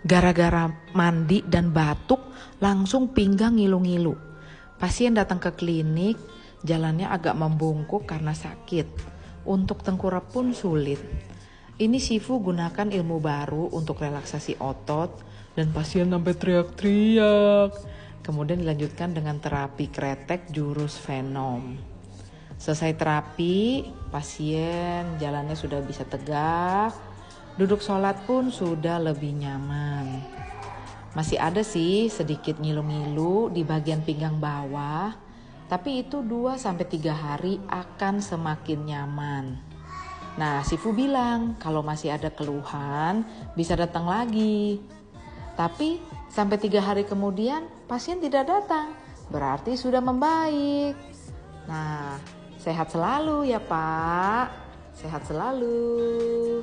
Gara-gara mandi dan batuk, langsung pinggang ngilu-ngilu. Pasien datang ke klinik, jalannya agak membungkuk karena sakit. Untuk tengkurap pun sulit. Ini Sifu gunakan ilmu baru untuk relaksasi otot dan pasien sampai teriak-teriak. Kemudian dilanjutkan dengan terapi kretek jurus Venom. Selesai terapi, pasien jalannya sudah bisa tegak, duduk sholat pun sudah lebih nyaman. Masih ada sih sedikit ngilu-ngilu di bagian pinggang bawah, tapi itu 2-3 hari akan semakin nyaman. Nah, Sifu bilang kalau masih ada keluhan bisa datang lagi. Tapi sampai 3 hari kemudian pasien tidak datang, berarti sudah membaik. Nah, sehat selalu ya Pak, sehat selalu.